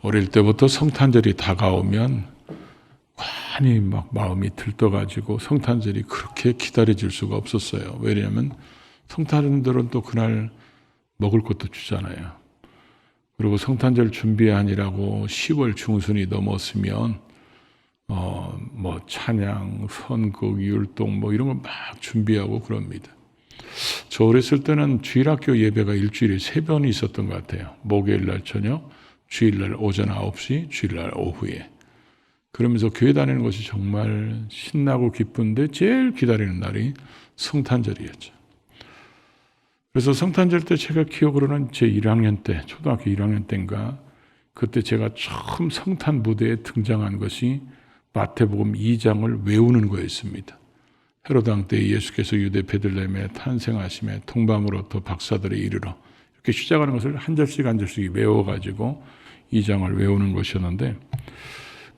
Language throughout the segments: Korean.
어릴 때부터 성탄절이 다가오면 많이 막 마음이 들떠가지고 성탄절이 그렇게 기다려질 수가 없었어요. 왜냐하면 성탄절은 또 그날 먹을 것도 주잖아요. 그리고 성탄절 준비하느라고 10월 중순이 넘었으면 뭐 찬양, 선곡, 율동 뭐 이런 걸 막 준비하고 그럽니다. 저 어렸을 때는 주일학교 예배가 일주일에 3번이 있었던 것 같아요. 목요일 날 저녁, 주일날 오전 9시, 주일날 오후에. 그러면서 교회 다니는 것이 정말 신나고 기쁜데 제일 기다리는 날이 성탄절이었죠. 그래서 성탄절 때 제가 기억으로는 제 1학년 때, 초등학교 1학년 때인가, 그때 제가 처음 성탄 무대에 등장한 것이 마태복음 2장을 외우는 거였습니다. 헤로드 왕 때 예수께서 유대 베들레헴에 탄생하심에 통밤으로부터 박사들에 이르러 이렇게 시작하는 것을 한 절씩 한 절씩 외워가지고 2장을 외우는 것이었는데,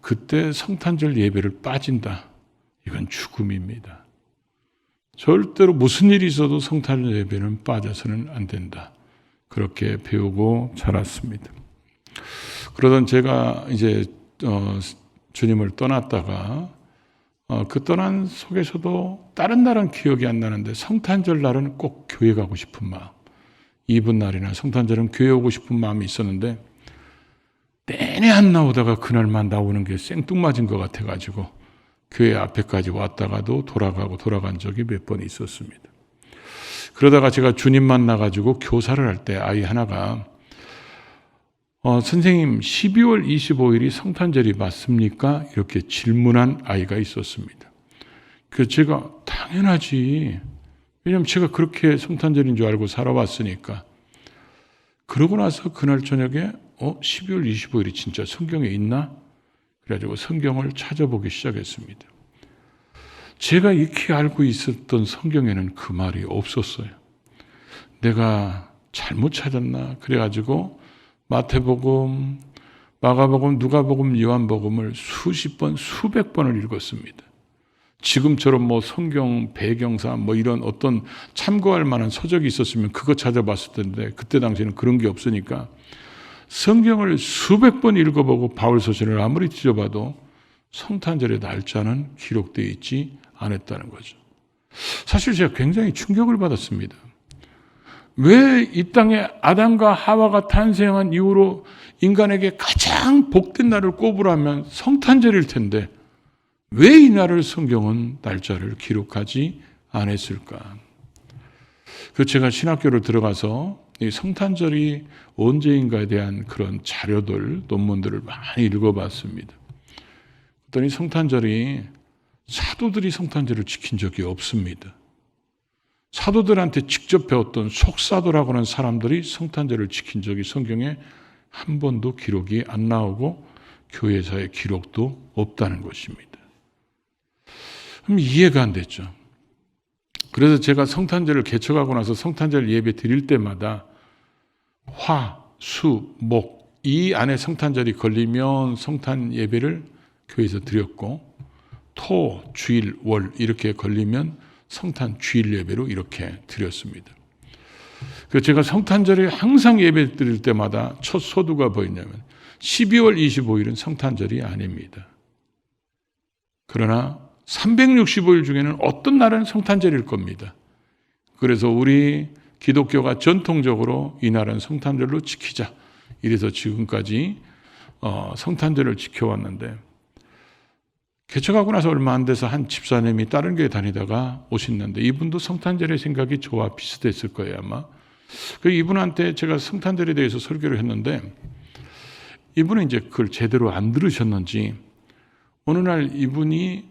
그때 성탄절 예배를 빠진다. 이건 죽음입니다. 절대로 무슨 일이 있어도 성탄절 예배는 빠져서는 안 된다. 그렇게 배우고 자랐습니다. 그러던 제가 이제 주님을 떠났다가 그 떠난 속에서도 다른 날은 기억이 안 나는데 성탄절 날은 꼭 교회 가고 싶은 마음, 이분 날이나 성탄절은 교회 오고 싶은 마음이 있었는데 내내 안 나오다가 그날만 나오는 게 생뚱맞은 것 같아가지고 교회 앞에까지 왔다가도 돌아간 적이 몇 번 있었습니다. 그러다가 제가 주님 만나가지고 교사를 할 때 아이 하나가 선생님 12월 25일이 성탄절이 맞습니까? 이렇게 질문한 아이가 있었습니다. 그래서 제가 당연하지. 왜냐하면 제가 그렇게 성탄절인 줄 알고 살아왔으니까. 그러고 나서 그날 저녁에 12월 25일이 진짜 성경에 있나? 그래가지고 성경을 찾아보기 시작했습니다. 제가 익히 알고 있었던 성경에는 그 말이 없었어요. 내가 잘못 찾았나? 그래가지고 마태복음, 마가복음, 누가복음, 요한복음을 수십 번, 수백 번을 읽었습니다. 지금처럼 뭐 성경 배경사 뭐 이런 어떤 참고할 만한 서적이 있었으면 그거 찾아봤을 텐데 그때 당시에는 그런 게 없으니까 성경을 수백 번 읽어보고 바울서신을 아무리 뒤져봐도 성탄절의 날짜는 기록되어 있지 않았다는 거죠. 사실 제가 굉장히 충격을 받았습니다. 왜 이 땅에 아담과 하와가 탄생한 이후로 인간에게 가장 복된 날을 꼽으라면 성탄절일 텐데 왜 이 날을 성경은 날짜를 기록하지 않았을까? 그 제가 신학교를 들어가서 이 성탄절이 언제인가에 대한 그런 자료들, 논문들을 많이 읽어봤습니다. 그랬더니 성탄절이 사도들이 성탄절을 지킨 적이 없습니다. 사도들한테 직접 배웠던 속사도라고 하는 사람들이 성탄절을 지킨 적이 성경에 한 번도 기록이 안 나오고 교회사의 기록도 없다는 것입니다. 그럼 이해가 안 됐죠. 그래서 제가 성탄절을 개척하고 나서 성탄절 예배 드릴 때마다 화, 수, 목 이 안에 성탄절이 걸리면 성탄 예배를 교회에서 드렸고 토, 주일, 월 이렇게 걸리면 성탄 주일 예배로 이렇게 드렸습니다. 그래서 제가 성탄절에 항상 예배 드릴 때마다 첫 소두가 뭐였냐면 12월 25일은 성탄절이 아닙니다. 그러나 365일 중에는 어떤 날은 성탄절일 겁니다. 그래서 우리 기독교가 전통적으로 이 날은 성탄절로 지키자. 이래서 지금까지 성탄절을 지켜왔는데 개척하고 나서 얼마 안 돼서 한 집사님이 다른 교회 다니다가 오셨는데 이분도 성탄절의 생각이 저와 비슷했을 거예요 아마. 이분한테 제가 성탄절에 대해서 설교를 했는데 이분은 이제 그걸 제대로 안 들으셨는지 어느 날 이분이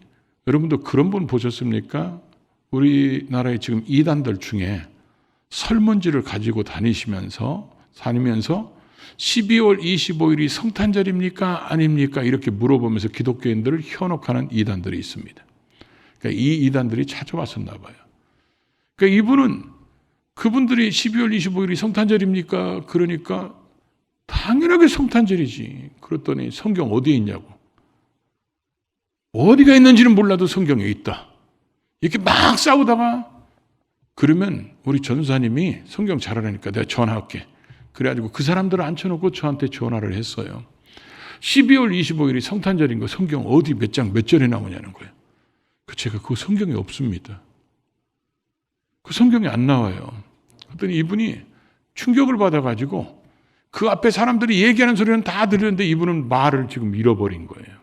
여러분도 그런 분 보셨습니까? 우리나라에 지금 이단들 중에 설문지를 가지고 다니면서 12월 25일이 성탄절입니까? 아닙니까? 이렇게 물어보면서 기독교인들을 현혹하는 이단들이 있습니다. 그러니까 이 이단들이 찾아왔었나 봐요. 그러니까 이분은 그분들이 12월 25일이 성탄절입니까? 그러니까 당연하게 성탄절이지. 그랬더니 성경 어디에 있냐고. 어디가 있는지는 몰라도 성경에 있다. 이렇게 막 싸우다가 그러면 우리 전사님이 성경 잘 알으니까 내가 전화할게. 그래가지고 그 사람들을 앉혀놓고 저한테 전화를 했어요. 12월 25일이 성탄절인 거 성경 어디 몇 장 몇 절에 나오냐는 거예요. 제가 그 성경에 없습니다. 그 성경에 안 나와요. 그랬더니 이분이 충격을 받아가지고 그 앞에 사람들이 얘기하는 소리는 다 들렸는데 이분은 말을 지금 잃어버린 거예요.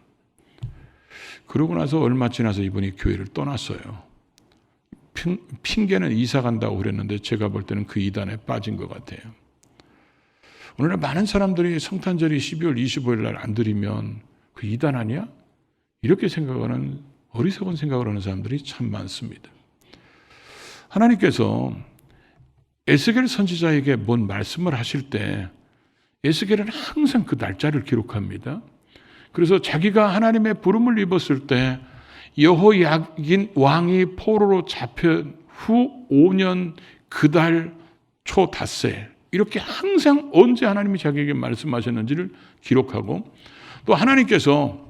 그러고 나서 얼마 지나서 이분이 교회를 떠났어요. 핑계는 이사 간다고 그랬는데 제가 볼 때는 그 이단에 빠진 것 같아요. 오늘날 많은 사람들이 성탄절이 12월 25일 날 안 드리면 그 이단 아니야? 이렇게 생각하는 어리석은 생각을 하는 사람들이 참 많습니다. 하나님께서 에스겔 선지자에게 뭔 말씀을 하실 때 에스겔은 항상 그 날짜를 기록합니다. 그래서 자기가 하나님의 부름을 입었을 때 여호야긴 왕이 포로로 잡힌 후 5년 그달 초 닷새 이렇게 항상 언제 하나님이 자기에게 말씀하셨는지를 기록하고 또 하나님께서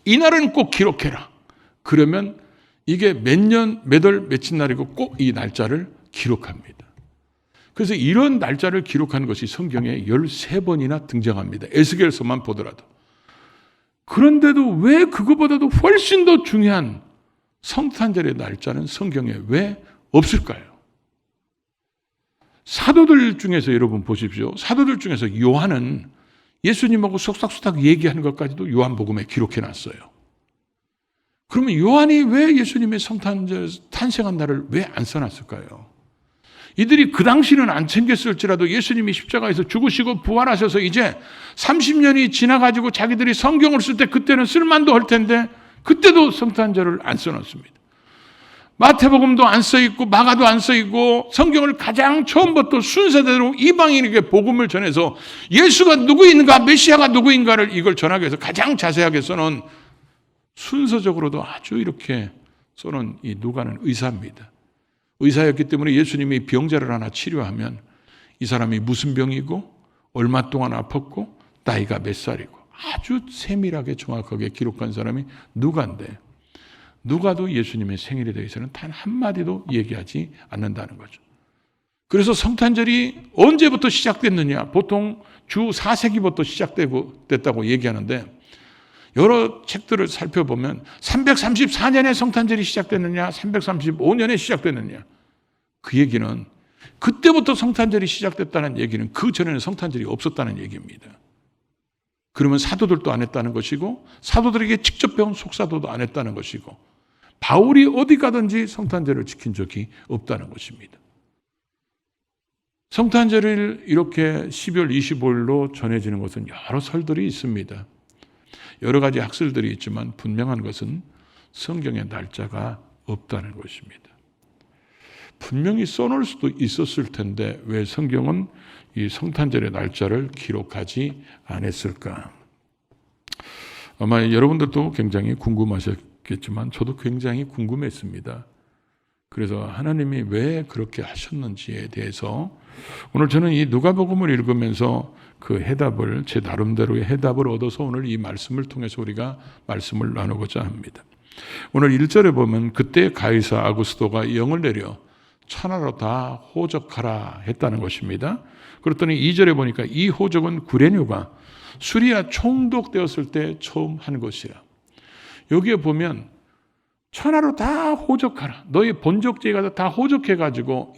이 날은 꼭 기록해라. 그러면 이게 몇 년, 몇 월, 며칠 날이고 꼭 이 날짜를 기록합니다. 그래서 이런 날짜를 기록한 것이 성경에 13번이나 등장합니다. 에스겔서만 보더라도. 그런데도 왜 그거보다도 훨씬 더 중요한 성탄절의 날짜는 성경에 왜 없을까요? 사도들 중에서 여러분 보십시오. 사도들 중에서 요한은 예수님하고 속삭속삭 얘기하는 것까지도 요한복음에 기록해놨어요. 그러면 요한이 왜 예수님의 성탄절 탄생한 날을 왜 안 써놨을까요? 이들이 그 당시는 안 챙겼을지라도 예수님이 십자가에서 죽으시고 부활하셔서 이제 30년이 지나가지고 자기들이 성경을 쓸 때 그때는 쓸만도 할 텐데 그때도 성탄절을 안 써놨습니다. 마태복음도 안 써있고 마가도 안 써있고 성경을 가장 처음부터 순서대로 이방인에게 복음을 전해서 예수가 누구인가 메시아가 누구인가를 이걸 전하기 위해서 가장 자세하게 써놓은 순서적으로도 아주 이렇게 써놓은 이 누가는 의사입니다. 의사였기 때문에 예수님이 병자를 하나 치료하면 이 사람이 무슨 병이고 얼마 동안 아팠고 나이가 몇 살이고 아주 세밀하게 정확하게 기록한 사람이 누가인데 누가도 예수님의 생일에 대해서는 단 한마디도 얘기하지 않는다는 거죠. 그래서 성탄절이 언제부터 시작됐느냐 보통 주 4세기부터 시작됐다고 얘기하는데 여러 책들을 살펴보면 334년에 성탄절이 시작됐느냐 335년에 시작됐느냐 그 얘기는 그때부터 성탄절이 시작됐다는 얘기는 그 전에는 성탄절이 없었다는 얘기입니다. 그러면 사도들도 안 했다는 것이고 사도들에게 직접 배운 속사도도 안 했다는 것이고 바울이 어디 가든지 성탄절을 지킨 적이 없다는 것입니다. 성탄절을 이렇게 12월 25일로 전해지는 것은 여러 설들이 있습니다. 여러 가지 학설들이 있지만 분명한 것은 성경의 날짜가 없다는 것입니다. 분명히 써놓을 수도 있었을 텐데 왜 성경은 이 성탄절의 날짜를 기록하지 않았을까? 아마 여러분들도 굉장히 궁금하셨겠지만 저도 굉장히 궁금했습니다. 그래서 하나님이 왜 그렇게 하셨는지에 대해서 오늘 저는 이 누가복음을 읽으면서 그 해답을 제 나름대로의 해답을 얻어서 오늘 이 말씀을 통해서 우리가 말씀을 나누고자 합니다. 오늘 1절에 보면 그때 가이사 아구스도가 영을 내려 천하로 다 호적하라 했다는 것입니다. 그랬더니 2절에 보니까 이 호적은 구레뇨가 수리아 총독되었을 때 처음 한 것이라. 여기에 보면 천하로 다 호적하라. 너희 본적지에 다 호적해가지고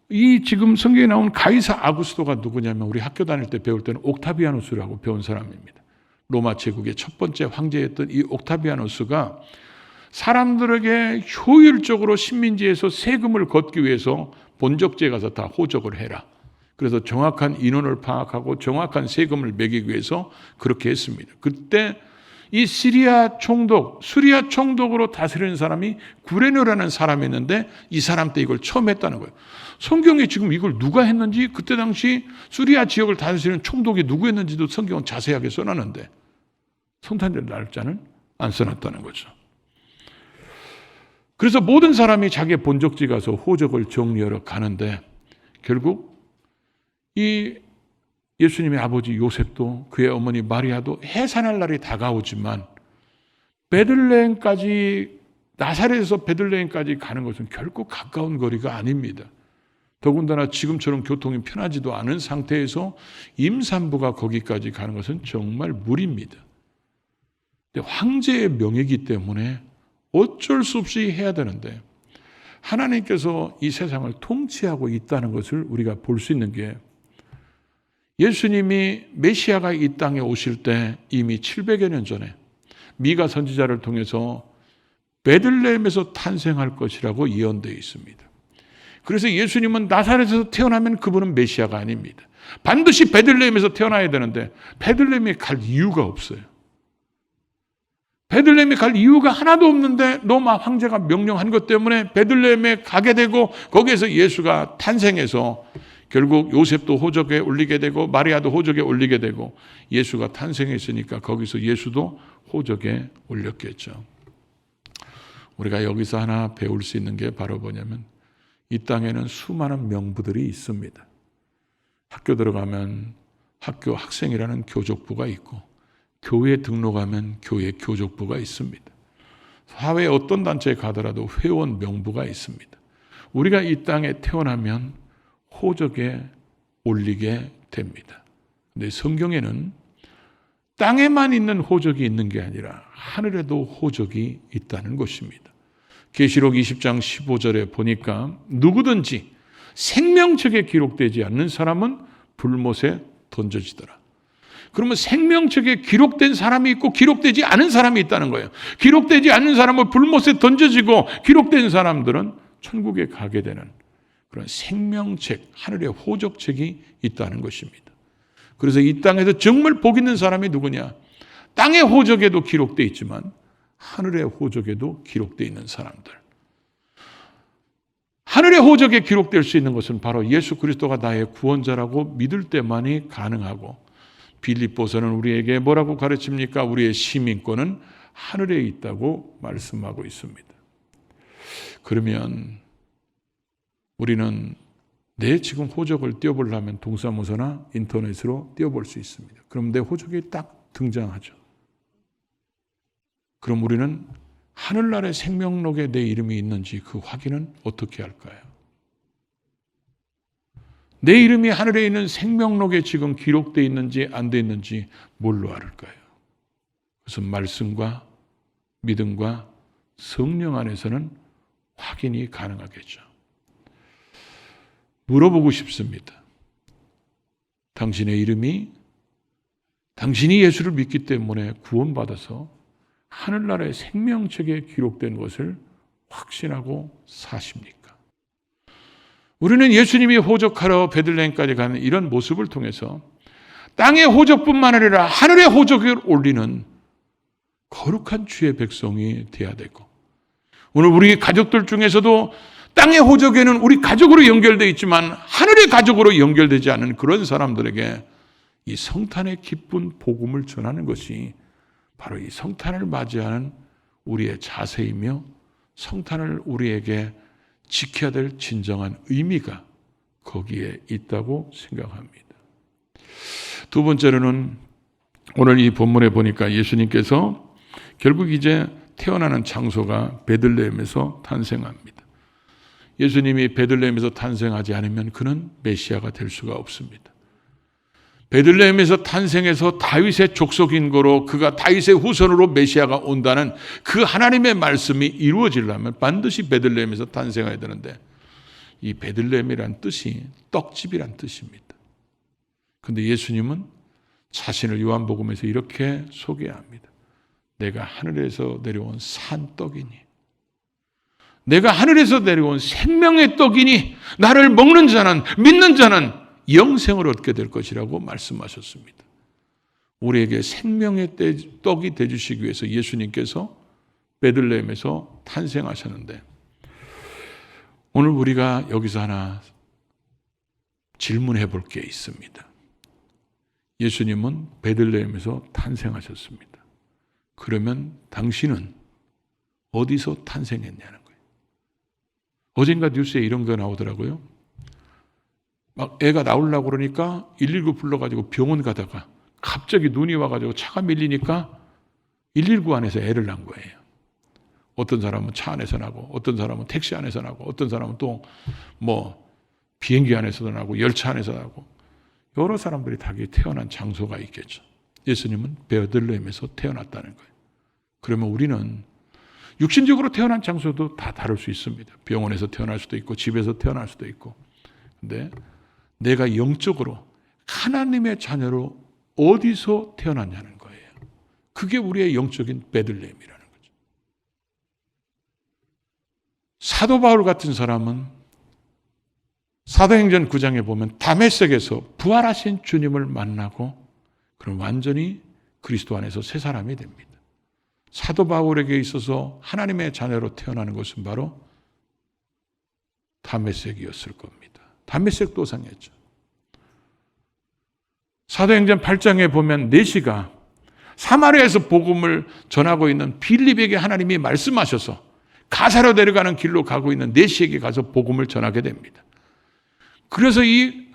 이 지금 성경에 나온 가이사 아구스도가 누구냐면 우리 학교 다닐 때 배울 때는 옥타비아누스라고 배운 사람입니다. 로마 제국의 첫 번째 황제였던 이 옥타비아누스가 사람들에게 효율적으로 식민지에서 세금을 걷기 위해서 본적지에 가서 다 호적을 해라. 그래서 정확한 인원을 파악하고 정확한 세금을 매기기 위해서 그렇게 했습니다. 그때 이 수리아 총독으로 다스리는 사람이 구레뇨라는 사람이 있는데 이 사람 때 이걸 처음 했다는 거예요. 성경에 지금 이걸 누가 했는지 그때 당시 수리아 지역을 다스리는 총독이 누구였는지도 성경은 자세하게 써놨는데 성탄절 날짜는 안 써놨다는 거죠. 그래서 모든 사람이 자기의 본적지 가서 호적을 정리하러 가는데 결국 이 예수님의 아버지 요셉도 그의 어머니 마리아도 해산할 날이 다가오지만 나사렛에서 베들레헴까지 가는 것은 결코 가까운 거리가 아닙니다. 더군다나 지금처럼 교통이 편하지도 않은 상태에서 임산부가 거기까지 가는 것은 정말 무리입니다. 근데 황제의 명예이기 때문에 어쩔 수 없이 해야 되는데 하나님께서 이 세상을 통치하고 있다는 것을 우리가 볼 수 있는 게 예수님이 메시아가 이 땅에 오실 때 이미 700여 년 전에 미가 선지자를 통해서 베들레헴에서 탄생할 것이라고 예언되어 있습니다. 그래서 예수님은 나사렛에서 태어나면 그분은 메시아가 아닙니다. 반드시 베들레헴에서 태어나야 되는데 베들레헴에 갈 이유가 없어요. 베들레헴에 갈 이유가 하나도 없는데 로마 황제가 명령한 것 때문에 베들레헴에 가게 되고 거기에서 예수가 탄생해서 결국 요셉도 호적에 올리게 되고 마리아도 호적에 올리게 되고 예수가 탄생했으니까 거기서 예수도 호적에 올렸겠죠. 우리가 여기서 하나 배울 수 있는 게 바로 뭐냐면 이 땅에는 수많은 명부들이 있습니다. 학교 들어가면 학교 학생이라는 교족부가 있고 교회 등록하면 교회 교족부가 있습니다. 사회 어떤 단체에 가더라도 회원 명부가 있습니다. 우리가 이 땅에 태어나면 호적에 올리게 됩니다. 근데 성경에는 땅에만 있는 호적이 있는 게 아니라 하늘에도 호적이 있다는 것입니다. 계시록 20장 15절에 보니까 누구든지 생명책에 기록되지 않는 사람은 불못에 던져지더라. 그러면 생명책에 기록된 사람이 있고 기록되지 않은 사람이 있다는 거예요. 기록되지 않는 사람은 불못에 던져지고 기록된 사람들은 천국에 가게 되는 그런 생명책, 하늘의 호적책이 있다는 것입니다. 그래서 이 땅에서 정말 복 있는 사람이 누구냐? 땅의 호적에도 기록되어 있지만 하늘의 호적에도 기록되어 있는 사람들. 하늘의 호적에 기록될 수 있는 것은 바로 예수 그리스도가 나의 구원자라고 믿을 때만이 가능하고 빌립보서는 우리에게 뭐라고 가르칩니까? 우리의 시민권은 하늘에 있다고 말씀하고 있습니다. 그러면 우리는 내 지금 호적을 띄워보려면 동사무소나 인터넷으로 띄워볼 수 있습니다. 그럼 내 호적이 딱 등장하죠. 그럼 우리는 하늘나라의 생명록에 내 이름이 있는지 그 확인은 어떻게 할까요? 내 이름이 하늘에 있는 생명록에 지금 기록되어 있는지 안 되어 있는지 뭘로 알을까요? 그것은 말씀과 믿음과 성령 안에서는 확인이 가능하겠죠. 물어보고 싶습니다. 당신의 이름이 당신이 예수를 믿기 때문에 구원받아서 하늘나라의 생명책에 기록된 것을 확신하고 사십니까? 우리는 예수님이 호적하러 베들레헴까지 가는 이런 모습을 통해서 땅의 호적뿐만 아니라 하늘의 하늘에 올리는 거룩한 주의 백성이 되어야 되고 오늘 우리 가족들 중에서도 땅의 호적에는 우리 가족으로 연결되어 있지만 하늘의 가족으로 연결되지 않은 그런 사람들에게 이 성탄의 기쁜 복음을 전하는 것이 바로 이 성탄을 맞이하는 우리의 자세이며 성탄을 우리에게 지켜야 될 진정한 의미가 거기에 있다고 생각합니다. 두 번째로는 오늘 이 본문에 보니까 예수님께서 결국 이제 태어나는 장소가 베들레헴에서 탄생합니다. 예수님이 베들레헴에서 탄생하지 않으면 그는 메시아가 될 수가 없습니다. 베들레헴에서 탄생해서 다윗의 족속인 거로 그가 다윗의 후손으로 메시아가 온다는 그 하나님의 말씀이 이루어지려면 반드시 베들레헴에서 탄생해야 되는데 이 베들레헴이란 뜻이 떡집이란 뜻입니다. 그런데 예수님은 자신을 요한복음에서 이렇게 소개합니다. 내가 하늘에서 내려온 산떡이니 내가 하늘에서 내려온 생명의 떡이니 나를 먹는 자는 믿는 자는 영생을 얻게 될 것이라고 말씀하셨습니다. 우리에게 생명의 떡이 되주시기 위해서 예수님께서 베들레헴에서 탄생하셨는데 오늘 우리가 여기서 하나 질문해 볼 게 있습니다. 예수님은 베들레헴에서 탄생하셨습니다. 그러면 당신은 어디서 탄생했냐는 거예요. 어젠가 뉴스에 이런 거 나오더라고요. 막 애가 나오려고 그러니까 119 불러가지고 병원 가다가 갑자기 눈이 와가지고 차가 밀리니까 119 안에서 애를 낳은 거예요. 어떤 사람은 차 안에서 나고 어떤 사람은 택시 안에서 나고 어떤 사람은 또 뭐 비행기 안에서도 나고 열차 안에서도 나고 여러 사람들이 다 태어난 장소가 있겠죠. 예수님은 베들레헴에서 태어났다는 거예요. 그러면 우리는 육신적으로 태어난 장소도 다 다를 수 있습니다. 병원에서 태어날 수도 있고 집에서 태어날 수도 있고. 근데 내가 영적으로 하나님의 자녀로 어디서 태어났냐는 거예요. 그게 우리의 영적인 베들레헴이라는 거죠. 사도 바울 같은 사람은 사도행전 9장에 보면 다메섹에서 부활하신 주님을 만나고 그럼 완전히 그리스도 안에서 새 사람이 됩니다. 사도 바울에게 있어서 하나님의 자녀로 태어나는 것은 바로 다메섹이었을 겁니다. 다메섹 도상이었죠. 사도행전 8장에 보면 네시가 사마리아에서 복음을 전하고 있는 빌립에게 하나님이 말씀하셔서 가사로 내려가는 길로 가고 있는 네시에게 가서 복음을 전하게 됩니다. 그래서 이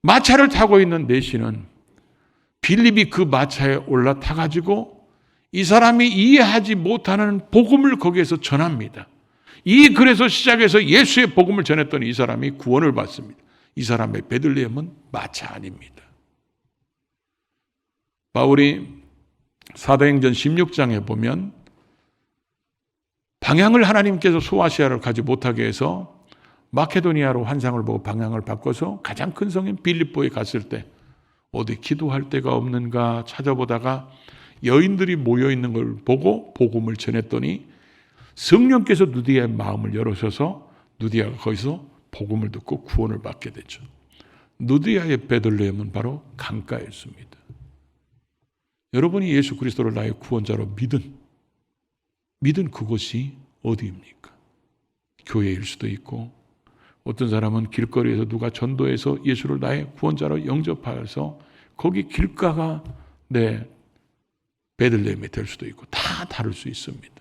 마차를 타고 있는 네시는 빌립이 그 마차에 올라타가지고 이 사람이 이해하지 못하는 복음을 거기에서 전합니다. 이 글에서 시작해서 예수의 복음을 전했더니 이 사람이 구원을 받습니다. 이 사람의 베들레헴은 마차 안입니다. 바울이 사도행전 16장에 보면 방향을 하나님께서 소아시아를 가지 못하게 해서 마케도니아로 환상을 보고 방향을 바꿔서 가장 큰 성인 빌립보에 갔을 때 어디 기도할 데가 없는가 찾아보다가 여인들이 모여있는 걸 보고 복음을 전했더니 성령께서 누디아의 마음을 열어셔서 누디아가 거기서 복음을 듣고 구원을 받게 되죠. 누디아의 베들레헴은 바로 강가였습니다. 여러분이 예수 그리스도를 나의 구원자로 믿은 그곳이 어디입니까? 교회일 수도 있고 어떤 사람은 길거리에서 누가 전도해서 예수를 나의 구원자로 영접하여서 거기 길가가 내 베들레헴이 될 수도 있고 다 다를 수 있습니다.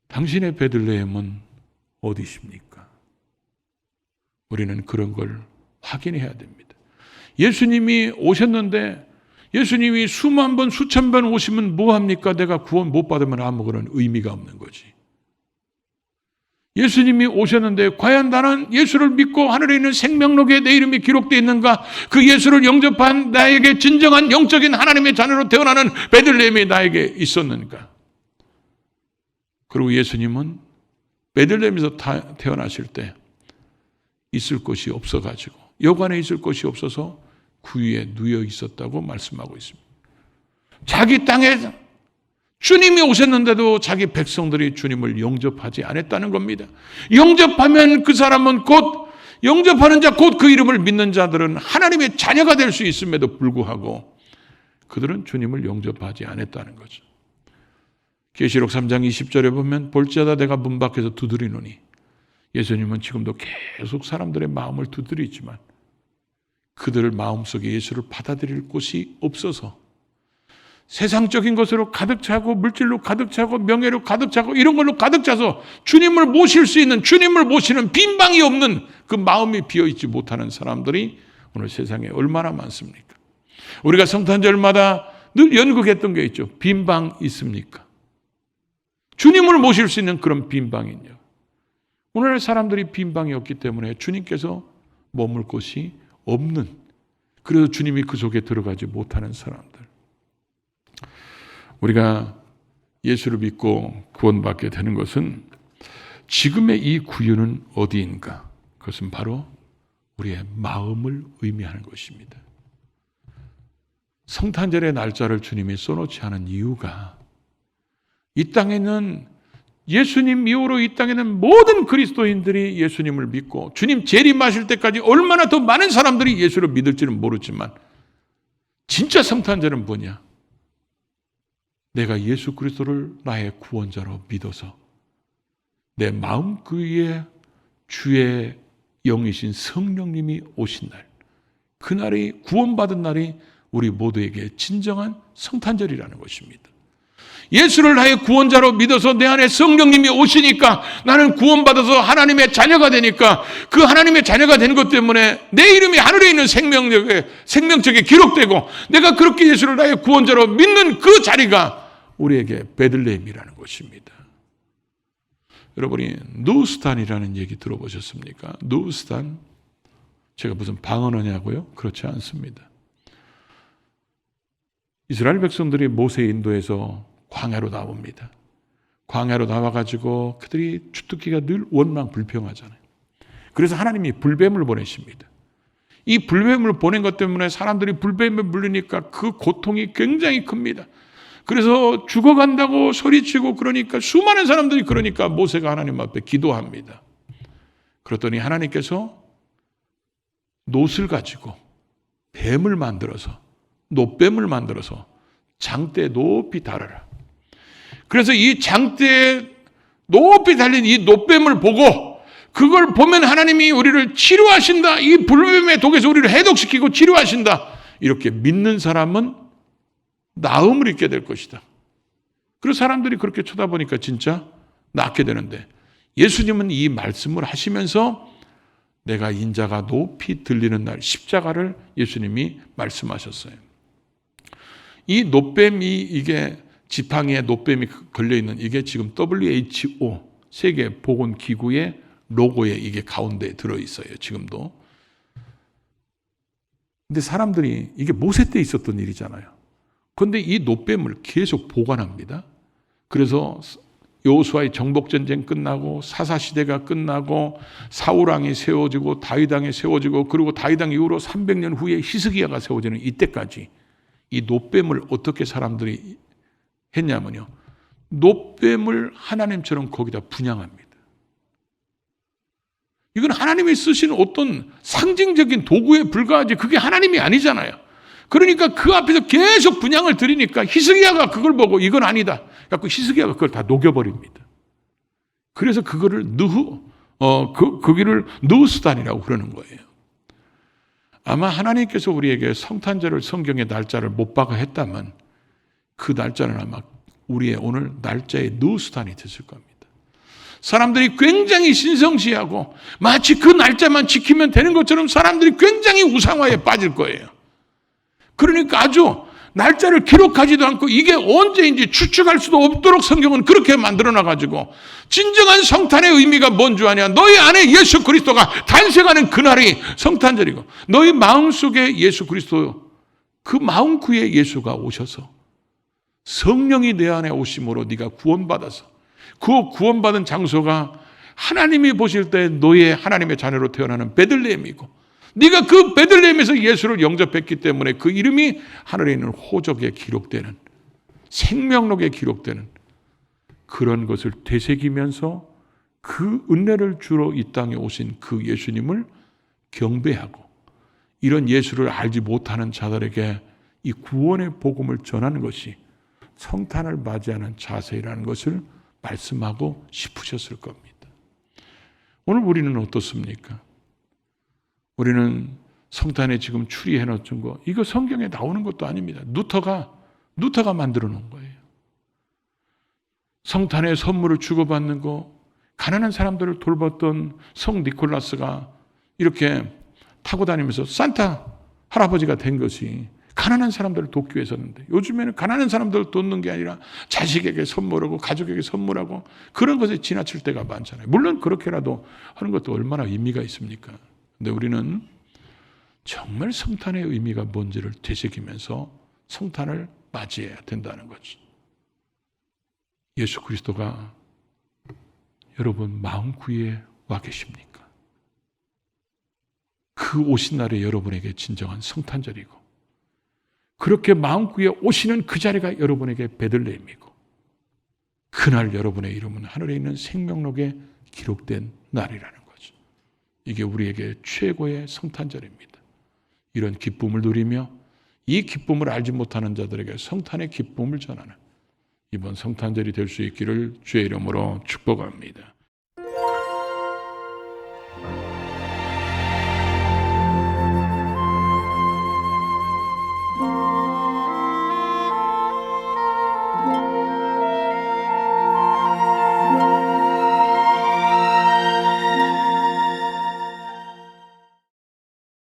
당신의 베들레헴은 어디십니까? 우리는 그런 걸 확인해야 됩니다. 예수님이 오셨는데 예수님이 수만 번, 수천 번 오시면 뭐합니까? 내가 구원 못 받으면 아무런 의미가 없는 거지. 예수님이 오셨는데 과연 나는 예수를 믿고 하늘에 있는 생명록에 내 이름이 기록되어 있는가? 그 예수를 영접한 나에게 진정한 영적인 하나님의 자녀로 태어나는 베들레헴이 나에게 있었는가? 그리고 예수님은 베들레헴에서 태어나실 때 있을 곳이 없어가지고 여관에 있을 곳이 없어서 구유에 누워 있었다고 말씀하고 있습니다. 자기 땅에 주님이 오셨는데도 자기 백성들이 주님을 영접하지 않았다는 겁니다. 영접하면 그 사람은 영접하는 자, 곧 그 이름을 믿는 자들은 하나님의 자녀가 될 수 있음에도 불구하고 그들은 주님을 영접하지 않았다는 거죠. 계시록 3장 20절에 보면 볼지어다 내가 문 밖에서 두드리노니 예수님은 지금도 계속 사람들의 마음을 두드리지만 그들 마음속에 예수를 받아들일 곳이 없어서 세상적인 것으로 가득 차고 물질로 가득 차고 명예로 가득 차고 이런 걸로 가득 차서 주님을 모실 수 있는 주님을 모시는 빈방이 없는 그 마음이 비어있지 못하는 사람들이 오늘 세상에 얼마나 많습니까? 우리가 성탄절마다 늘 연극했던 게 있죠. 빈방 있습니까? 주님을 모실 수 있는 그런 빈방이요. 오늘날 사람들이 빈방이 없기 때문에 주님께서 머물 곳이 없는, 그래서 주님이 그 속에 들어가지 못하는 사람들. 우리가 예수를 믿고 구원받게 되는 것은 지금의 이 구유는 어디인가? 그것은 바로 우리의 마음을 의미하는 것입니다. 성탄절의 날짜를 주님이 써놓지 않은 이유가 이 땅에는 예수님 이후로 이 땅에는 모든 그리스도인들이 예수님을 믿고 주님 재림하실 때까지 얼마나 더 많은 사람들이 예수를 믿을지는 모르지만 진짜 성탄절은 뭐냐? 내가 예수 그리스도를 나의 구원자로 믿어서 내 마음 그 위에 주의 영이신 성령님이 오신 날, 그날이 구원받은 날이 우리 모두에게 진정한 성탄절이라는 것입니다. 예수를 나의 구원자로 믿어서 내 안에 성령님이 오시니까 나는 구원받아서 하나님의 자녀가 되니까 그 하나님의 자녀가 되는 것 때문에 내 이름이 하늘에 있는 생명책에 기록되고 내가 그렇게 예수를 나의 구원자로 믿는 그 자리가 우리에게 베들레헴이라는 것입니다. 여러분이 누스탄이라는 얘기 들어보셨습니까? 누스탄. 제가 무슨 방언어냐고요? 그렇지 않습니다. 이스라엘 백성들이 모세 인도에서 광야로 나옵니다. 광야로 나와가지고 그들이 주특기가 늘 원망 불평하잖아요. 그래서 하나님이 불뱀을 보내십니다. 이 불뱀을 보낸 것 때문에 사람들이 불뱀에 물리니까 그 고통이 굉장히 큽니다. 그래서 죽어간다고 소리치고 그러니까 수많은 사람들이 그러니까 모세가 하나님 앞에 기도합니다. 그랬더니 하나님께서 놋을 가지고 뱀을 만들어서 놋뱀을 만들어서 장대에 높이 달아라. 그래서 이 장대에 높이 달린 이 놋뱀을 보고 그걸 보면 하나님이 우리를 치료하신다. 이 불뱀의 독에서 우리를 해독시키고 치료하신다. 이렇게 믿는 사람은 나음을 입게 될 것이다. 그래서 사람들이 그렇게 쳐다보니까 진짜 낫게 되는데 예수님은 이 말씀을 하시면서 내가 인자가 높이 들리는 날 십자가를 예수님이 말씀하셨어요. 이 놋뱀이 이게 지팡이에 놋뱀이 걸려있는 이게 지금 WHO 세계보건기구의 로고에 이게 가운데 들어있어요. 지금도. 근데 사람들이 이게 모세 때 있었던 일이잖아요. 그런데 이 놋뱀을 계속 보관합니다. 그래서 여호수아의 정복전쟁 끝나고 사사시대가 끝나고 사울왕이 세워지고 다윗왕이 세워지고 그리고 다윗왕 이후로 300년 후에 히스기야가 세워지는 이때까지 이 놋뱀을 어떻게 사람들이 했냐면요. 놋뱀을 하나님처럼 거기다 분양합니다. 이건 하나님이 쓰시는 어떤 상징적인 도구에 불과하지 그게 하나님이 아니잖아요. 그러니까 그 앞에서 계속 분양을 드리니까 히스기야가 그걸 보고 이건 아니다. 그래서 히스기야가 그걸 다 녹여버립니다. 그래서 그거를 거기를 느스단이라고 그러는 거예요. 아마 하나님께서 우리에게 성탄절을 성경의 날짜를 못 박아 했다면 그 날짜는 아마 우리의 오늘 날짜의 느스단이 됐을 겁니다. 사람들이 굉장히 신성시하고 마치 그 날짜만 지키면 되는 것처럼 사람들이 굉장히 우상화에 빠질 거예요. 그러니까 아주 날짜를 기록하지도 않고 이게 언제인지 추측할 수도 없도록 성경은 그렇게 만들어놔가지고 진정한 성탄의 의미가 뭔 줄 아냐? 너희 안에 예수 그리스도가 탄생하는 그날이 성탄절이고 너희 마음속에 예수 그리스도 그 마음구에 예수가 오셔서 성령이 내 안에 오심으로 네가 구원받아서 그 구원받은 장소가 하나님이 보실 때 너의 하나님의 자녀로 태어나는 베들레헴이고 네가 그 베들레헴에서 예수를 영접했기 때문에 그 이름이 하늘에 있는 호적에 기록되는 생명록에 기록되는 그런 것을 되새기면서 그 은혜를 주러 이 땅에 오신 그 예수님을 경배하고 이런 예수를 알지 못하는 자들에게 이 구원의 복음을 전하는 것이 성탄을 맞이하는 자세라는 것을 말씀하고 싶으셨을 겁니다. 오늘 우리는 어떻습니까? 우리는 성탄에 지금 추리해 놓은 거 이거 성경에 나오는 것도 아닙니다. 루터가 만들어 놓은 거예요. 성탄에 선물을 주고받는 거 가난한 사람들을 돌봤던 성 니콜라스가 이렇게 타고 다니면서 산타 할아버지가 된 것이 가난한 사람들을 돕기 위해서였는데 요즘에는 가난한 사람들을 돕는 게 아니라 자식에게 선물하고 가족에게 선물하고 그런 것에 지나칠 때가 많잖아요. 물론 그렇게라도 하는 것도 얼마나 의미가 있습니까? 근데 우리는 정말 성탄의 의미가 뭔지를 되새기면서 성탄을 맞이해야 된다는 거죠. 예수 그리스도가 여러분 마음구에 와 계십니까? 그 오신 날에 여러분에게 진정한 성탄절이고 그렇게 마음구에 오시는 그 자리가 여러분에게 베들레헴이고 그날 여러분의 이름은 하늘에 있는 생명록에 기록된 날이라는 거죠. 이게 우리에게 최고의 성탄절입니다. 이런 기쁨을 누리며 이 기쁨을 알지 못하는 자들에게 성탄의 기쁨을 전하는 이번 성탄절이 될 수 있기를 주의 이름으로 축복합니다.